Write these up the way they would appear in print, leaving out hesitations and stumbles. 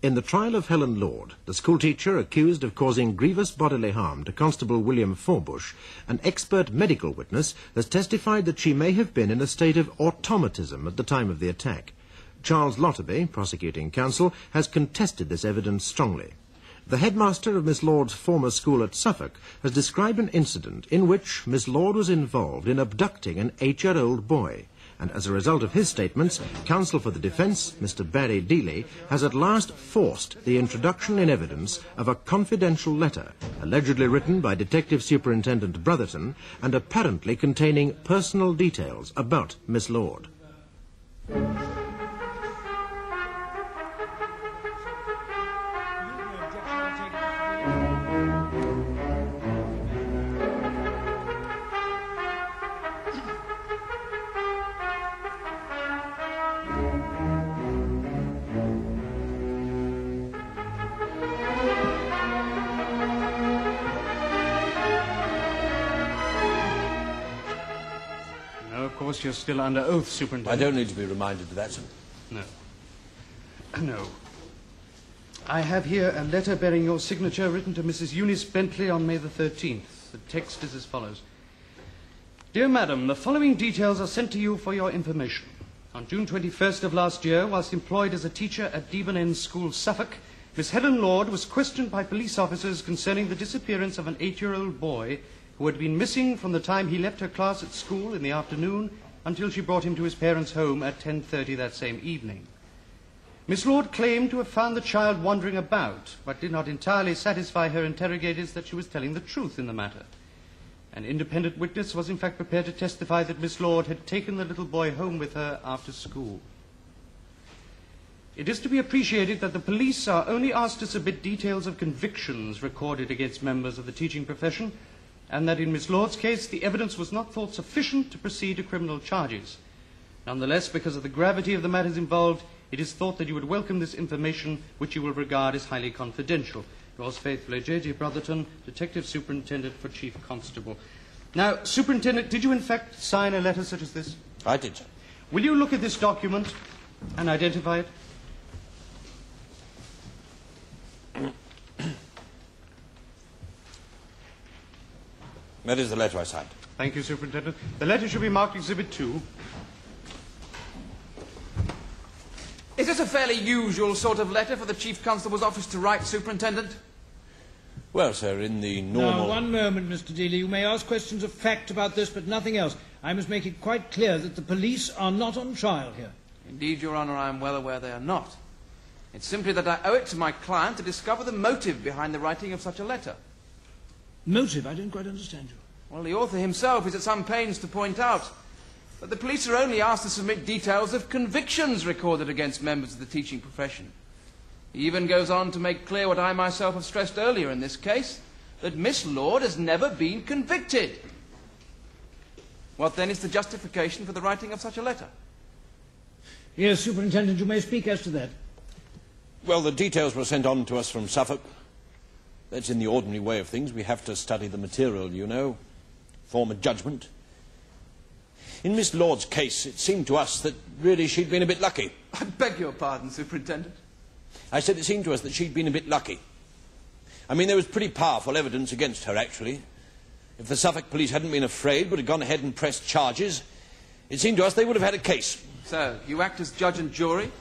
In the trial of Helen Lord, the schoolteacher accused of causing grievous bodily harm to Constable William Forbush, an expert medical witness has testified that she may have been in a state of automatism at the time of the attack. Charles Lotterby, prosecuting counsel, has contested this evidence strongly. The headmaster of Miss Lord's former school at Suffolk has described an incident in which Miss Lord was involved in abducting an 8-year-old boy. And as a result of his statements, counsel for the defence, Mr. Barry Dealey, has at last forced the introduction in evidence of a confidential letter, allegedly written by Detective Superintendent Brotherton and apparently containing personal details about Miss Lord. Of course, you're still under oath, Superintendent. I don't need to be reminded of that. No. No. I have here a letter bearing your signature written to Mrs. Eunice Bentley on May the 13th. The text is as follows. Dear Madam, the following details are sent to you for your information. On June 21st of last year, whilst employed as a teacher at Deben End School, Suffolk, Miss Helen Lord was questioned by police officers concerning the disappearance of an 8-year-old boy who had been missing from the time he left her class at school in the afternoon until she brought him to his parents' home at 10:30 that same evening. Miss Lord claimed to have found the child wandering about, but did not entirely satisfy her interrogators that she was telling the truth in the matter. An independent witness was in fact prepared to testify that Miss Lord had taken the little boy home with her after school. It is to be appreciated that the police are only asked to submit details of convictions recorded against members of the teaching profession, and that in Miss Lord's case the evidence was not thought sufficient to proceed to criminal charges. Nonetheless, because of the gravity of the matters involved, it is thought that you would welcome this information, which you will regard as highly confidential. Yours faithfully, J.G. Brotherton, Detective Superintendent for Chief Constable. Now, Superintendent, did you in fact sign a letter such as this? I did, sir. Will you look at this document and identify it? That is the letter I signed. Thank you, Superintendent. The letter should be marked Exhibit 2. Is this a fairly usual sort of letter for the Chief Constable's office to write, Superintendent? Well, sir, in the normal... Now, one moment, Mr. Dealey. You may ask questions of fact about this, but nothing else. I must make it quite clear that the police are not on trial here. Indeed, Your Honour, I am well aware they are not. It's simply that I owe it to my client to discover the motive behind the writing of such a letter. Motive? I don't quite understand you. Well, the author himself is at some pains to point out that the police are only asked to submit details of convictions recorded against members of the teaching profession. He even goes on to make clear what I myself have stressed earlier in this case, that Miss Lord has never been convicted. What then is the justification for the writing of such a letter? Yes, Superintendent, you may speak as to that. Well, the details were sent on to us from Suffolk. That's in the ordinary way of things. We have to study the material, you know, form a judgment. In Miss Lord's case, it seemed to us that really she'd been a bit lucky. I beg your pardon, Superintendent. I said it seemed to us that she'd been a bit lucky. I mean, there was pretty powerful evidence against her, actually. If the Suffolk police hadn't been afraid but had gone ahead and pressed charges, it seemed to us they would have had a case. So, you act as judge and jury?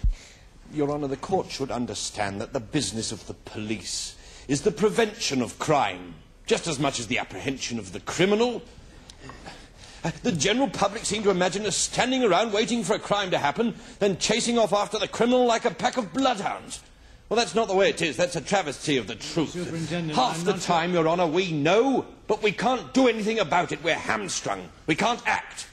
Your Honour, the court should understand that the business of the police is the prevention of crime, just as much as the apprehension of the criminal. The general public seem to imagine us standing around waiting for a crime to happen, then chasing off after the criminal like a pack of bloodhounds. Well, that's not the way it is. That's a travesty of the truth. Half the time, Your Honour, we know, but we can't do anything about it. We're hamstrung. We can't act.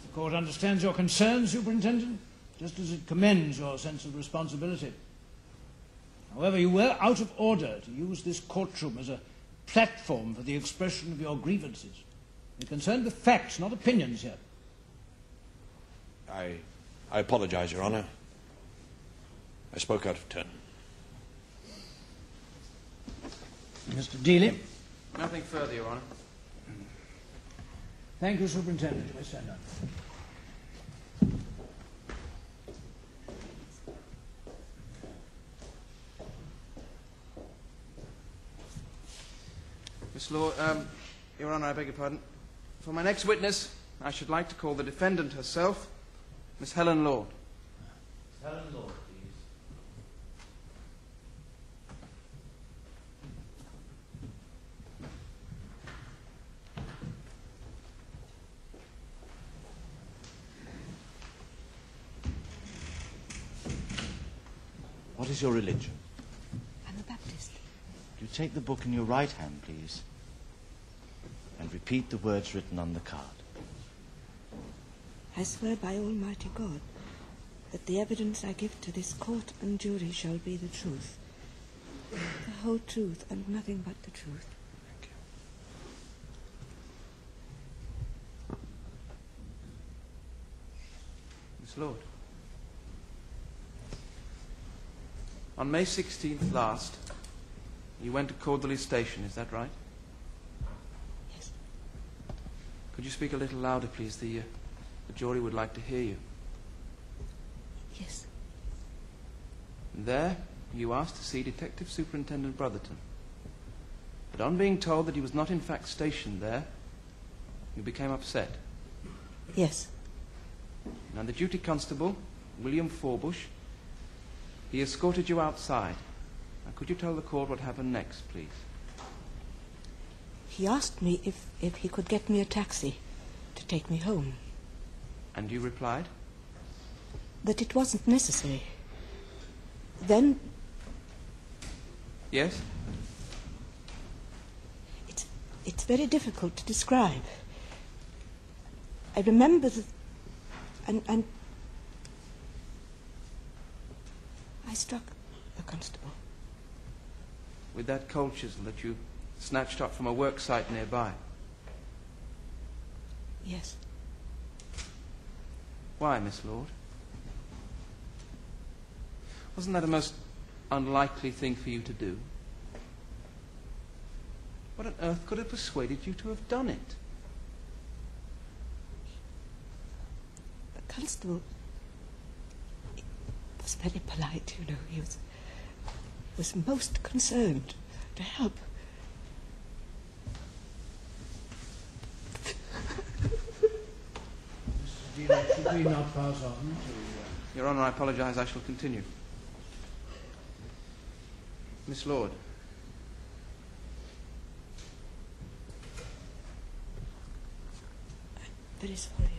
The court understands your concerns, Superintendent, just as it commends your sense of responsibility. However, you were out of order to use this courtroom as a platform for the expression of your grievances. You're concerned with facts, not opinions here. I apologise, Your Honour. I spoke out of turn. Mr. Dealey? Nothing further, Your Honour. Thank you, Superintendent. You may stand down. Miss Lord, Your Honour, I beg your pardon. For my next witness, I should like to call the defendant herself, Miss Helen Lord. Helen Lord, please. What is your religion? I'm a Baptist. You take the book in your right hand, please, and repeat the words written on the card. I swear by Almighty God that the evidence I give to this court and jury shall be the truth, the whole truth and nothing but the truth. Thank you. Miss Lord. On May 16th last, you went to Corderley Station, is that right? Yes. Could you speak a little louder, please? The jury would like to hear you. Yes. And there, you asked to see Detective Superintendent Brotherton. But on being told that he was not in fact stationed there, you became upset. Yes. Now, the duty constable, William Forbush, he escorted you outside. Now, could you tell the court what happened next, please? He asked me if he could get me a taxi to take me home. And you replied? That it wasn't necessary. Then Yes? it's very difficult to describe. I remember and I struck the constable. With that cold chisel that you snatched up from a work site nearby? Yes. Why, Miss Lord? Wasn't that a most unlikely thing for you to do? What on earth could have persuaded you to have done it? The constable was very polite, you know. He was most concerned to help. Should we not pass on to... Your Honour, I apologise. I shall continue. Miss Lord. I'm very sorry,